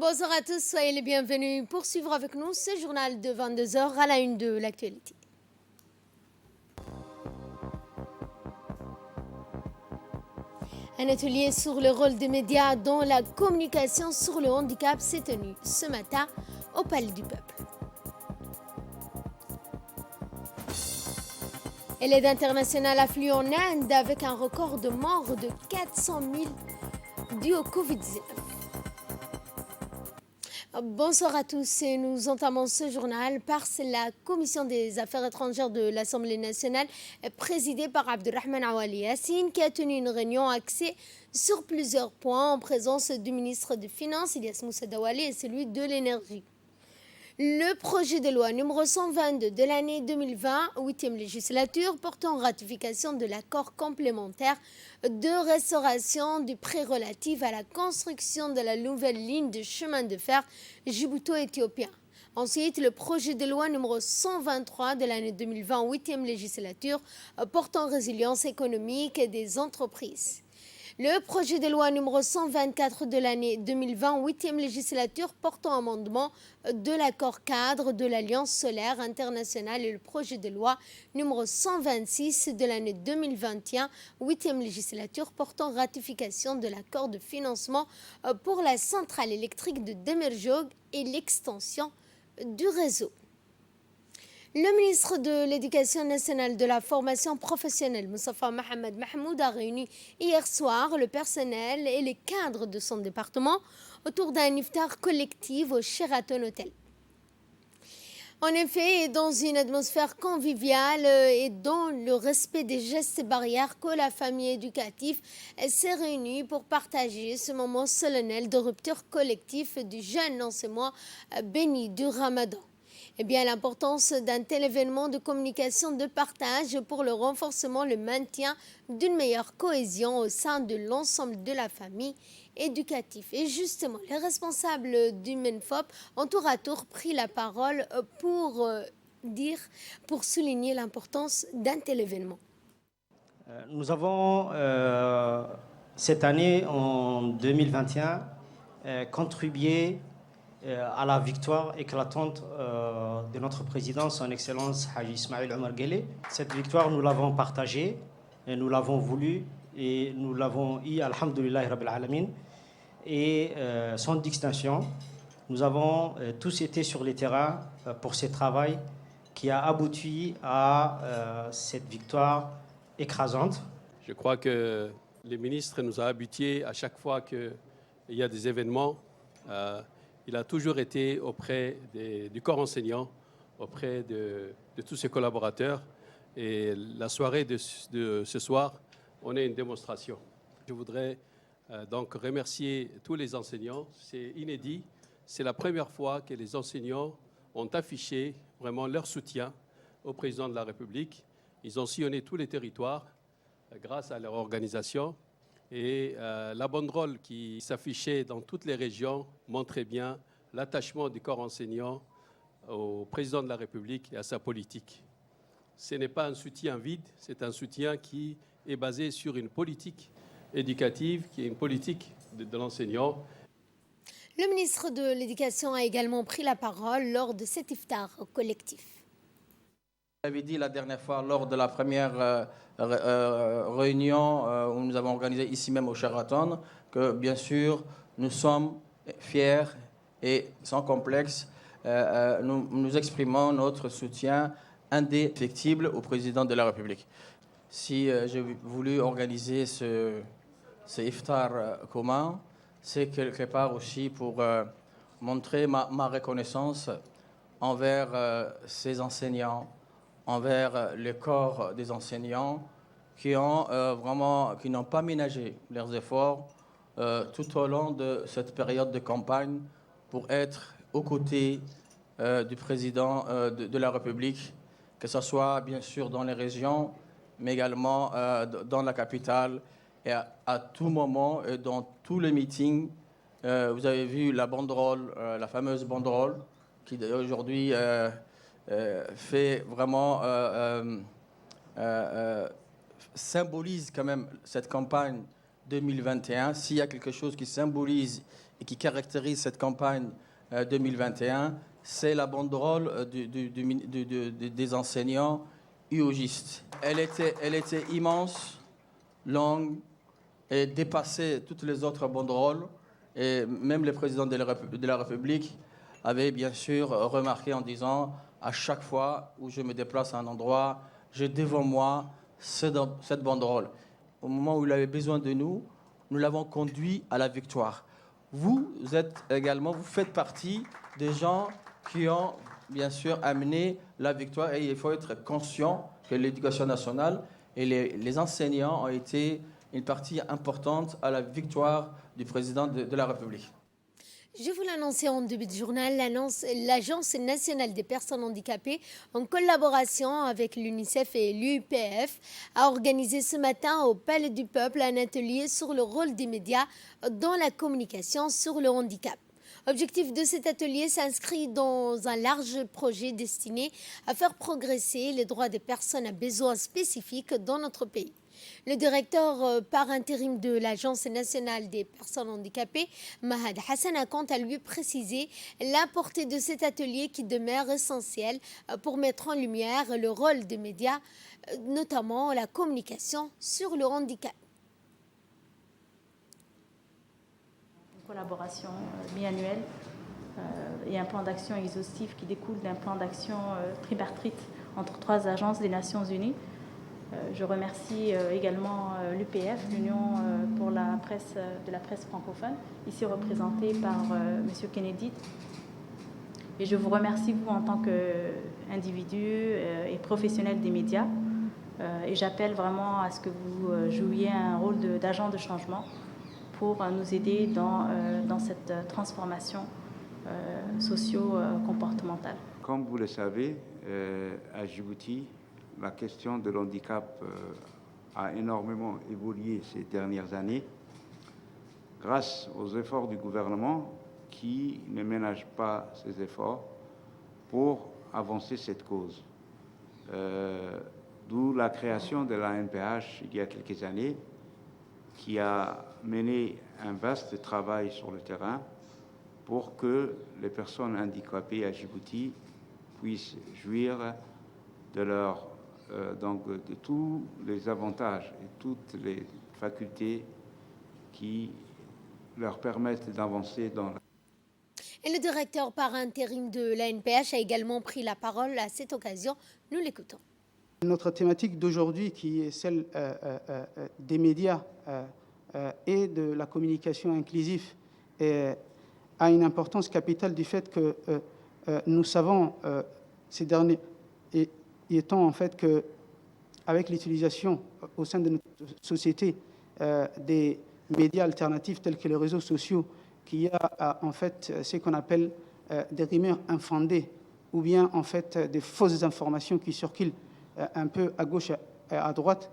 Bonsoir à tous, soyez les bienvenus pour suivre avec nous ce journal de 22 heures à la une de l'actualité. Un atelier sur le rôle des médias dans la communication sur le handicap s'est tenu ce matin au Palais du Peuple. Et l'aide internationale afflue en Inde avec un record de morts de 400 000 dû au Covid-19. Bonsoir à tous et nous entamons ce journal par la Commission des Affaires étrangères de l'Assemblée nationale présidée par Abdurrahman Awali Yassine qui a tenu une réunion axée sur plusieurs points en présence du ministre des Finances Ilyas Moussa Dawali et celui de l'Énergie. Le projet de loi numéro 122 de l'année 2020, 8e législature, portant ratification de l'accord complémentaire de restauration du prêt relatif à la construction de la nouvelle ligne de chemin de fer djibouto-éthiopien. Ensuite, le projet de loi numéro 123 de l'année 2020, 8e législature, portant résilience économique des entreprises. Le projet de loi numéro 124 de l'année 2020, 8e législature, portant amendement de l'accord cadre de l'Alliance solaire internationale et le projet de loi numéro 126 de l'année 2021, 8e législature, portant ratification de l'accord de financement pour la centrale électrique de Demirjog et l'extension du réseau. Le ministre de l'Éducation nationale de la formation professionnelle, Moustapha Mohamed Mahmoud, a réuni hier soir le personnel et les cadres de son département autour d'un iftar collectif au Sheraton Hotel. En effet, dans une atmosphère conviviale et dans le respect des gestes et barrières que la famille éducative s'est réunie pour partager ce moment solennel de rupture collective du jeûne dans ce mois béni du Ramadan. Eh bien, l'importance d'un tel événement de communication, de partage pour le renforcement, le maintien d'une meilleure cohésion au sein de l'ensemble de la famille éducative. Et justement, les responsables du MENFOP ont tour à tour pris la parole pour souligner l'importance d'un tel événement. Nous avons cette année, en 2021, contribué à la victoire éclatante de notre président, son Excellence Haji Ismail Omar Guelleh. Cette victoire, nous l'avons partagée, et nous l'avons voulu, et nous l'avons eu, alhamdoulillahi rabbil alamin. Et sans distinction, nous avons tous été sur les terrains pour ce travail qui a abouti à cette victoire écrasante. Je crois que les ministres nous ont habitués à chaque fois qu'il y a des événements. Il a toujours été auprès du corps enseignant, auprès de tous ses collaborateurs. Et la soirée de ce soir, on est une démonstration. Je voudrais donc remercier tous les enseignants. C'est inédit. C'est la première fois que les enseignants ont affiché vraiment leur soutien au président de la République. Ils ont sillonné tous les territoires grâce à leur organisation. Et la banderole qui s'affichait dans toutes les régions montrait bien l'attachement du corps enseignant au président de la République et à sa politique. Ce n'est pas un soutien vide, c'est un soutien qui est basé sur une politique éducative, qui est une politique de l'enseignant. Le ministre de l'Éducation a également pris la parole lors de cet iftar collectif. J'avais dit la dernière fois lors de la première réunion où nous avons organisé ici même au Sheraton que bien sûr nous sommes fiers et sans complexe nous exprimons notre soutien indéfectible au président de la République. Si j'ai voulu organiser ce iftar commun, c'est quelque part aussi pour montrer ma reconnaissance envers ces enseignants, envers le corps des enseignants qui n'ont pas ménagé leurs efforts tout au long de cette période de campagne pour être aux côtés du président de la République, que ce soit bien sûr dans les régions, mais également dans la capitale et à tout moment et dans tous les meetings. Vous avez vu la banderole, la fameuse banderole qui aujourd'hui fait vraiment symbolise quand même cette campagne 2021. S'il y a quelque chose qui symbolise et qui caractérise cette campagne 2021, c'est la banderole des enseignants UOGistes. Elle était immense, longue et dépassait toutes les autres banderoles. Et même le président de la République avait bien sûr remarqué en disant à chaque fois où je me déplace à un endroit, j'ai devant moi cette banderole. Au moment où il avait besoin de nous, nous l'avons conduit à la victoire. Vous faites partie des gens qui ont bien sûr amené la victoire et il faut être conscient que l'éducation nationale et les enseignants ont été une partie importante à la victoire du président de la République. Je vous l'annonçais en début de journal, l'Agence nationale des personnes handicapées, en collaboration avec l'UNICEF et l'UIPF, a organisé ce matin au Palais du Peuple un atelier sur le rôle des médias dans la communication sur le handicap. L'objectif de cet atelier s'inscrit dans un large projet destiné à faire progresser les droits des personnes à besoins spécifiques dans notre pays. Le directeur par intérim de l'Agence nationale des personnes handicapées, Mahad Hassan, a quant à lui précisé la portée de cet atelier qui demeure essentiel pour mettre en lumière le rôle des médias, notamment la communication sur le handicap. Une collaboration biannuelle et un plan d'action exhaustif qui découle d'un plan d'action tripartite entre 3 agences des Nations Unies. Je remercie également l'UPF, l'Union pour la presse de la presse francophone, ici représentée par M. Kennedy. Et je vous remercie, vous, en tant qu'individu et professionnel des médias. Et j'appelle vraiment à ce que vous jouiez un rôle d'agent de changement pour nous aider dans cette transformation socio-comportementale. Comme vous le savez, à Djibouti, la question de l'handicap a énormément évolué ces dernières années grâce aux efforts du gouvernement qui ne ménage pas ses efforts pour avancer cette cause. D'où la création de la NPH il y a quelques années qui a mené un vaste travail sur le terrain pour que les personnes handicapées à Djibouti puissent jouir de tous les avantages et toutes les facultés qui leur permettent d'avancer dans la... Et le directeur par intérim de la NPH a également pris la parole à cette occasion. Nous l'écoutons. Notre thématique d'aujourd'hui, qui est celle des médias et de la communication inclusive, a une importance capitale du fait que nous savons ces derniers temps en fait qu'avec l'utilisation au sein de notre société des médias alternatifs tels que les réseaux sociaux, qu'il y a en fait ce qu'on appelle des rumeurs infondées ou bien en fait des fausses informations qui circulent un peu à gauche et à droite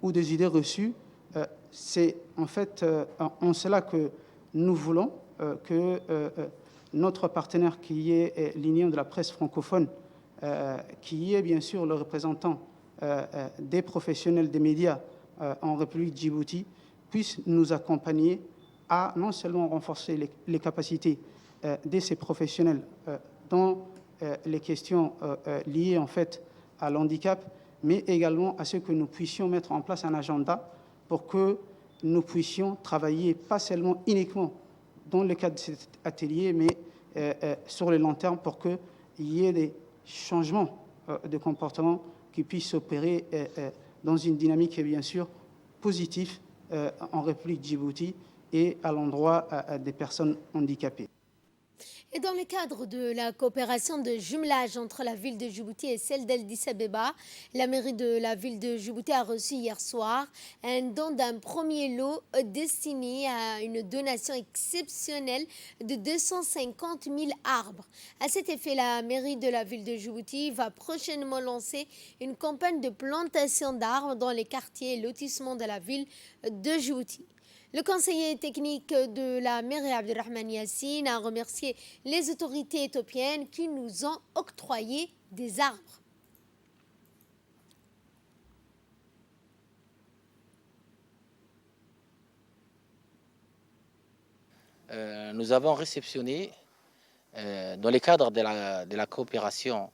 ou des idées reçues. C'est en fait en cela que nous voulons que notre partenaire qui est l'Union de la presse francophone, qui est bien sûr le représentant des professionnels des médias en République de Djibouti, puisse nous accompagner à non seulement renforcer les capacités de ces professionnels dans les questions liées en fait à l'handicap, mais également à ce que nous puissions mettre en place un agenda pour que nous puissions travailler pas seulement uniquement dans le cadre de cet atelier, mais sur le long terme pour qu'il y ait des changements de comportement qui puissent s'opérer dans une dynamique bien sûr positive en République de Djibouti et à l'endroit des personnes handicapées. Et dans le cadre de la coopération de jumelage entre la ville de Djibouti et celle d'Addis Abeba, la mairie de la ville de Djibouti a reçu hier soir un don d'un premier lot destiné à une donation exceptionnelle de 250 000 arbres. À cet effet, la mairie de la ville de Djibouti va prochainement lancer une campagne de plantation d'arbres dans les quartiers et lotissements de la ville de Djibouti. Le conseiller technique de la mairie Abdelrahman Yassine a remercié les autorités éthiopiennes qui nous ont octroyé des arbres. nous avons réceptionné, dans le cadre de la coopération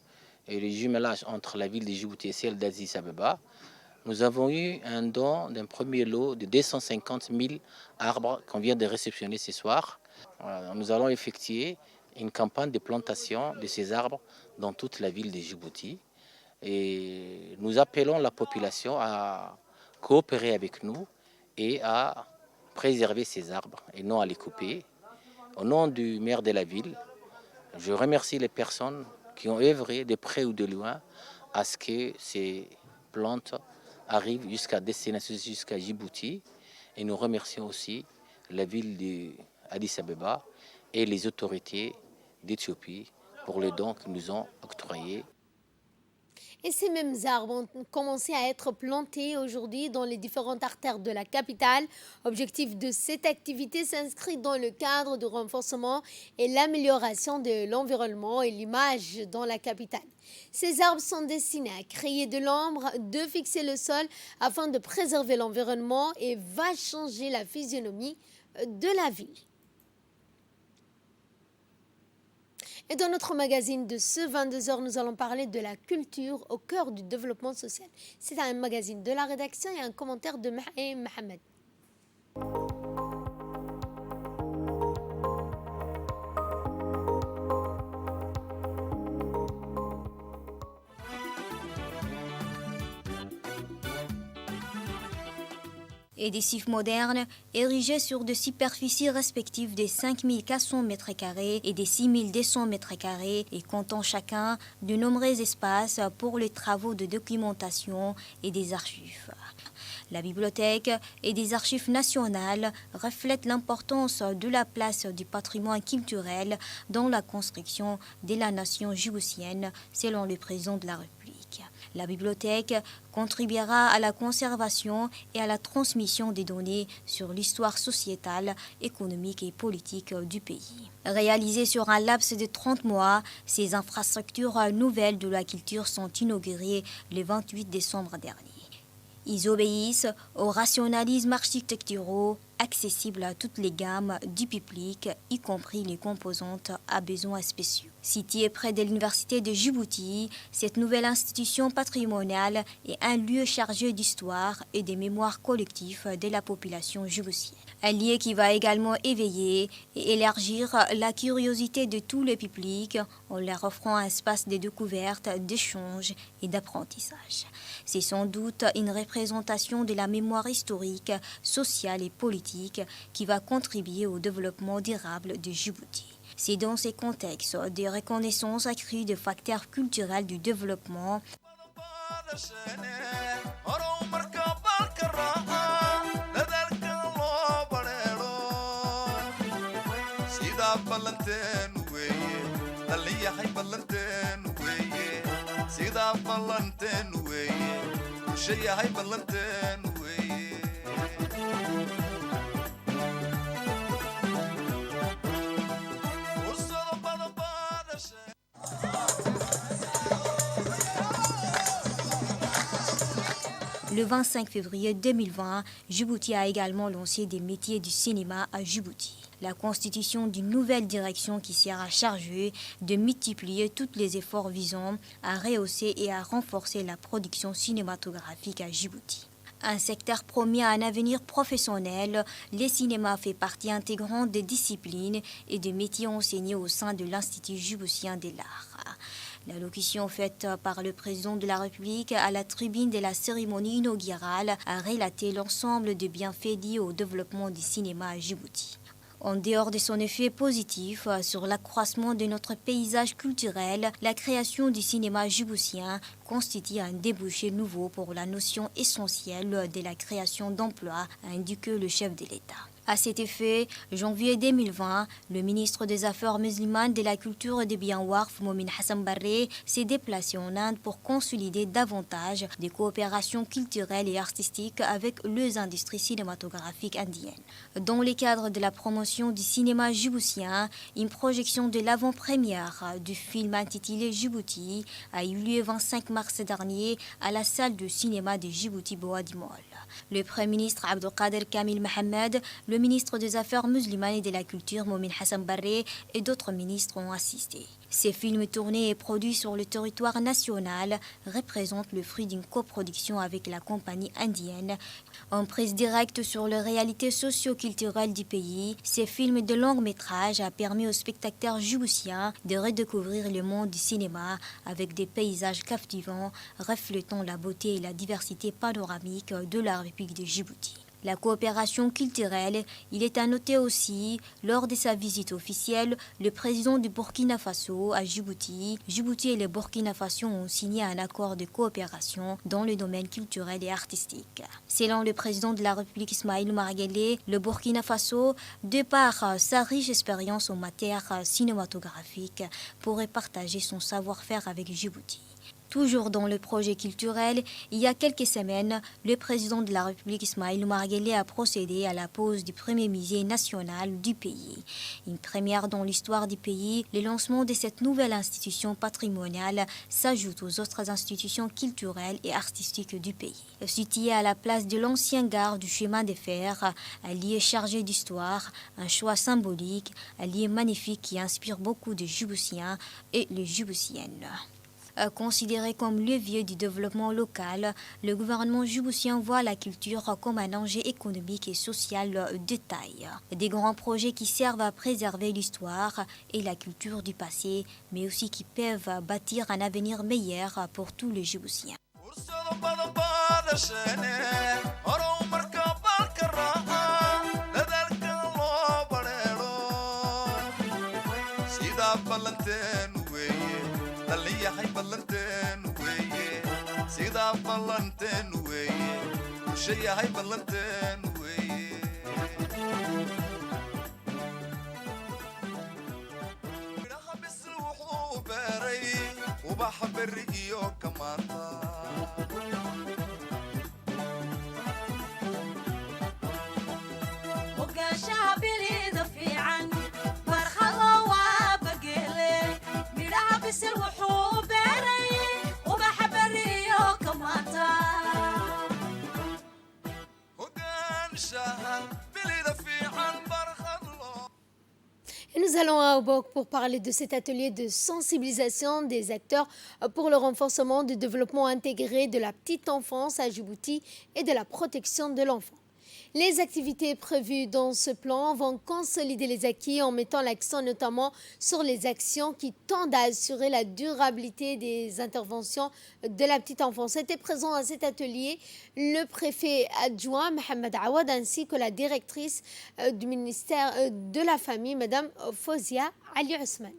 et le jumelage entre la ville de Djibouti et celle d'Addis Abeba, nous avons eu un don d'un premier lot de 250 000 arbres qu'on vient de réceptionner ce soir. Nous allons effectuer une campagne de plantation de ces arbres dans toute la ville de Djibouti. Et nous appelons la population à coopérer avec nous et à préserver ces arbres et non à les couper. Au nom du maire de la ville, je remercie les personnes qui ont œuvré de près ou de loin à ce que ces plantes arrivent jusqu'à destination, jusqu'à Djibouti. Et nous remercions aussi la ville d'Addis Abeba et les autorités d'Éthiopie pour les dons qu'ils nous ont octroyés. Et ces mêmes arbres ont commencé à être plantés aujourd'hui dans les différentes artères de la capitale. Objectif de cette activité s'inscrit dans le cadre du renforcement et l'amélioration de l'environnement et l'image dans la capitale. Ces arbres sont destinés à créer de l'ombre, de fixer le sol afin de préserver l'environnement et va changer la physionomie de la ville. Et dans notre magazine de ce 22h, nous allons parler de la culture au cœur du développement social. C'est un magazine de la rédaction et un commentaire de Mahem Mohamed. Édifices modernes, érigés sur des superficies respectives des 5400 m² et des 6200 m² et comptant chacun de nombreux espaces pour les travaux de documentation et des archives. La bibliothèque et des archives nationales reflètent l'importance de la place du patrimoine culturel dans la construction de la nation djiboutienne, selon le président de la République. La bibliothèque contribuera à la conservation et à la transmission des données sur l'histoire sociétale, économique et politique du pays. Réalisées sur un laps de 30 mois, ces infrastructures nouvelles de la culture sont inaugurées le 28 décembre dernier. Ils obéissent au rationalisme architectural accessible à toutes les gammes du public, y compris les composantes à besoins spéciaux. Située près de l'université de Djibouti, cette nouvelle institution patrimoniale est un lieu chargé d'histoire et de mémoire collective de la population djiboutienne. Un lieu qui va également éveiller et élargir la curiosité de tout le public en leur offrant un espace de découverte, d'échange et d'apprentissage. C'est sans doute une représentation de la mémoire historique, sociale et politique qui va contribuer au développement durable de Djibouti. C'est dans ces contextes de reconnaissance accrue des facteurs culturels du développement Le 25 février 2020, Djibouti a également lancé des métiers du cinéma à Djibouti. La constitution d'une nouvelle direction qui sera chargée de multiplier tous les efforts visant à rehausser et à renforcer la production cinématographique à Djibouti. Un secteur promis à un avenir professionnel, le cinéma fait partie intégrante des disciplines et des métiers enseignés au sein de l'Institut djiboutien de l'art. L'allocution faite par le président de la République à la tribune de la cérémonie inaugurale a relaté l'ensemble des bienfaits liés au développement du cinéma à Djibouti. En dehors de son effet positif sur l'accroissement de notre paysage culturel, la création du cinéma djiboutien constitue un débouché nouveau pour la notion essentielle de la création d'emplois, a indiqué le chef de l'État. À cet effet, janvier 2020, le ministre des Affaires musulmanes, de la culture et des biens Waqf, Momin Hassan Barre, s'est déplacé en Inde pour consolider davantage des coopérations culturelles et artistiques avec les industries cinématographiques indiennes. Dans le cadre de la promotion du cinéma djiboutien, une projection de l'avant-première du film intitulé Djibouti a eu lieu le 25 mars dernier à la salle de cinéma de Djibouti Boadimol. Le Premier ministre Abdelkader Kamil Mohamed, le Le ministre des Affaires musulmanes et de la Culture, Momin Hassan Barre, et d'autres ministres ont assisté. Ces films tournés et produits sur le territoire national représentent le fruit d'une coproduction avec la compagnie indienne. En prise directe sur les réalités socio-culturelles du pays, ces films de long métrage a permis aux spectateurs djiboutiens de redécouvrir le monde du cinéma avec des paysages captivants reflétant la beauté et la diversité panoramique de la République de Djibouti. La coopération culturelle, il est à noter aussi, lors de sa visite officielle, le président du Burkina Faso à Djibouti. Djibouti et le Burkina Faso ont signé un accord de coopération dans le domaine culturel et artistique. Selon le président de la République Ismaïl Omar Guelleh, le Burkina Faso, de par sa riche expérience en matière cinématographique, pourrait partager son savoir-faire avec Djibouti. Toujours dans le projet culturel, il y a quelques semaines, le président de la République Ismaïl Omar Guelleh a procédé à la pose du premier musée national du pays. Une première dans l'histoire du pays, le lancement de cette nouvelle institution patrimoniale s'ajoute aux autres institutions culturelles et artistiques du pays. Situé à la place de l'ancien gare du chemin de fer, un lieu chargé d'histoire, un choix symbolique, un lieu magnifique qui inspire beaucoup de Djiboutiens et les Djiboutiennes. Considéré comme levier du développement local, le gouvernement djiboutien voit la culture comme un enjeu économique et social de taille. Des grands projets qui servent à préserver l'histoire et la culture du passé, mais aussi qui peuvent bâtir un avenir meilleur pour tous les Djiboutiens. Et nous allons à Obok pour parler de cet atelier de sensibilisation des acteurs pour le renforcement du développement intégré de la petite enfance à Djibouti et de la protection de l'enfant. Les activités prévues dans ce plan vont consolider les acquis en mettant l'accent notamment sur les actions qui tendent à assurer la durabilité des interventions de la petite enfance. Était présent à cet atelier le préfet adjoint Mohamed Awad ainsi que la directrice du ministère de la Famille, Madame Fozia Ali Ousmane.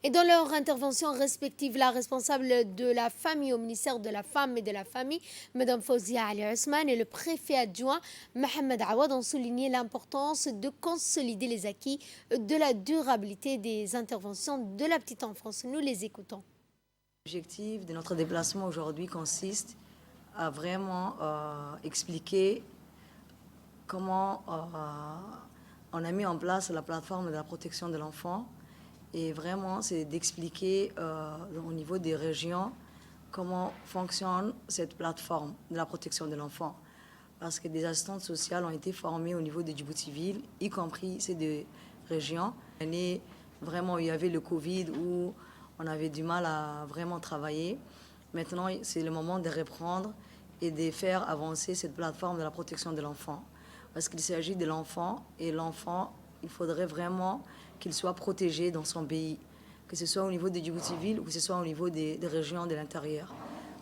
Et dans leur intervention respective, la responsable de la famille au ministère de la Femme et de la Famille, Mme Fozia Ali Ousmane, et le préfet adjoint Mohamed Awad ont souligné l'importance de consolider les acquis de la durabilité des interventions de la petite enfance. Nous les écoutons. L'objectif de notre déplacement aujourd'hui consiste à vraiment expliquer comment on a mis en place la plateforme de la protection de l'enfant. Et vraiment, c'est d'expliquer au niveau des régions comment fonctionne cette plateforme de la protection de l'enfant. Parce que des assistantes sociales ont été formées au niveau de Djibouti-Ville, y compris ces deux régions. L'année vraiment où il y avait le Covid, où on avait du mal à vraiment travailler. Maintenant, c'est le moment de reprendre et de faire avancer cette plateforme de la protection de l'enfant. Parce qu'il s'agit de l'enfant, et l'enfant, il faudrait vraiment qu'il soit protégé dans son pays, que ce soit au niveau de Djibouti-Ville ou que ce soit au niveau des régions de l'intérieur.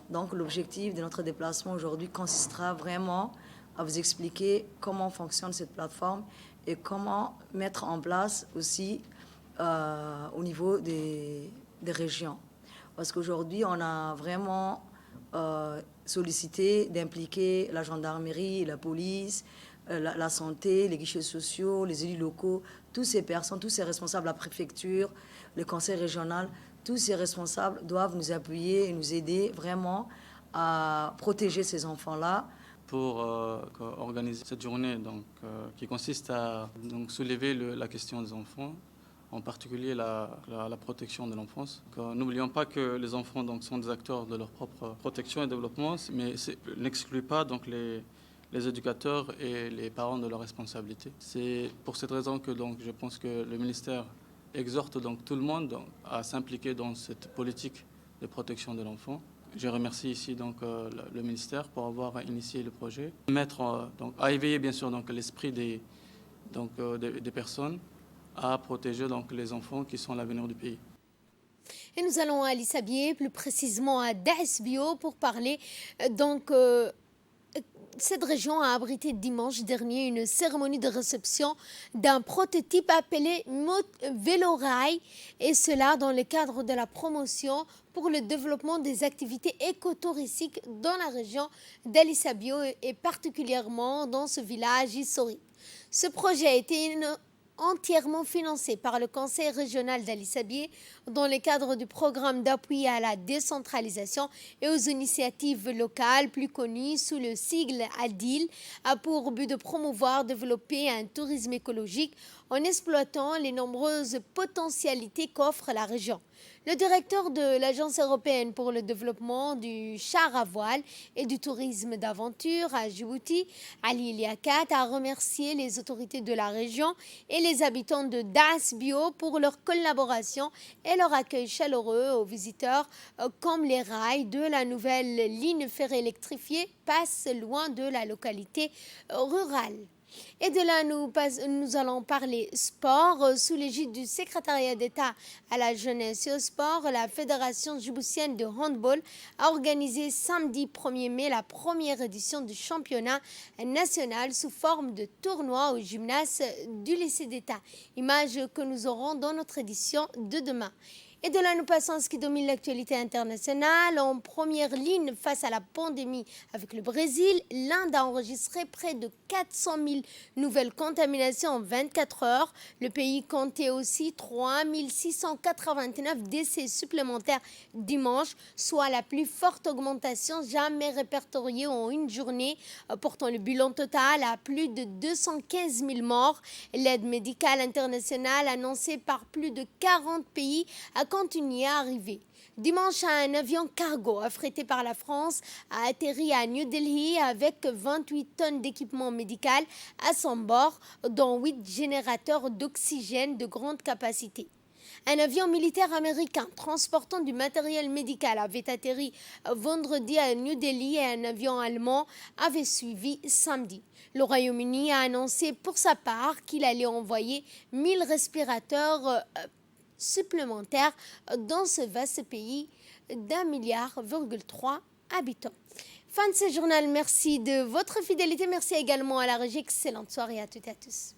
Donc l'objectif de notre déplacement aujourd'hui consistera vraiment à vous expliquer comment fonctionne cette plateforme et comment mettre en place aussi au niveau des régions. Parce qu'aujourd'hui, on a vraiment sollicité d'impliquer la gendarmerie, la police, la santé, les guichets sociaux, les élus locaux, toutes ces personnes, tous ces responsables, la préfecture, le conseil régional, tous ces responsables doivent nous appuyer et nous aider vraiment à protéger ces enfants-là. Pour organiser cette journée qui consiste à soulever la question des enfants, en particulier la protection de l'enfance. N'oublions pas que les enfants sont des acteurs de leur propre protection et développement, mais n'exclut pas les éducateurs et les parents de leurs responsabilités. C'est pour cette raison que donc, je pense que le ministère exhorte donc tout le monde à s'impliquer dans cette politique de protection de l'enfant. Je remercie ici donc le ministère pour avoir initié le projet, donc à éveiller bien sûr donc l'esprit des personnes à protéger donc les enfants qui sont l'avenir du pays. Et nous allons à Lissabié, plus précisément à Daes Bio, pour parler cette région a abrité dimanche dernier une cérémonie de réception d'un prototype appelé Vélorail, et cela dans le cadre de la promotion pour le développement des activités écotouristiques dans la région d'Alisabio et particulièrement dans ce village historique. Ce projet a été entièrement financé par le Conseil régional d'Alissabié dans le cadre du programme d'appui à la décentralisation et aux initiatives locales, plus connues sous le sigle ADIL, a pour but de promouvoir, développer un tourisme écologique en exploitant les nombreuses potentialités qu'offre la région. Le directeur de l'Agence européenne pour le développement du char à voile et du tourisme d'aventure à Djibouti, Ali Liakat, a remercié les autorités de la région et les habitants de Daes Bio pour leur collaboration et leur accueil chaleureux aux visiteurs, comme les rails de la nouvelle ligne ferrée électrifiée passent loin de la localité rurale. Et de là, nous allons parler sport. Sous l'égide du secrétariat d'État à la jeunesse et au sport, la Fédération djiboutienne de handball a organisé samedi 1er mai la première édition du championnat national sous forme de tournoi au gymnase du lycée d'État. Image que nous aurons dans notre édition de demain. Et de là, nous passons à ce qui domine l'actualité internationale. En première ligne face à la pandémie avec le Brésil, l'Inde a enregistré près de 400 000 nouvelles contaminations en 24 heures. Le pays comptait aussi 3 689 décès supplémentaires dimanche, soit la plus forte augmentation jamais répertoriée en une journée, portant le bilan total à plus de 215 000 morts. L'aide médicale internationale annoncée par plus de 40 pays a continué à arriver. Dimanche, un avion cargo affrété par la France a atterri à New Delhi avec 28 tonnes d'équipement médical à son bord, dont 8 générateurs d'oxygène de grande capacité. Un avion militaire américain transportant du matériel médical avait atterri vendredi à New Delhi et un avion allemand avait suivi samedi. Le Royaume-Uni a annoncé pour sa part qu'il allait envoyer 1000 respirateurs supplémentaires dans ce vaste pays d'1,3 milliard habitants. Fin de ce journal, merci de votre fidélité, merci également à la régie, excellente soirée à toutes et à tous.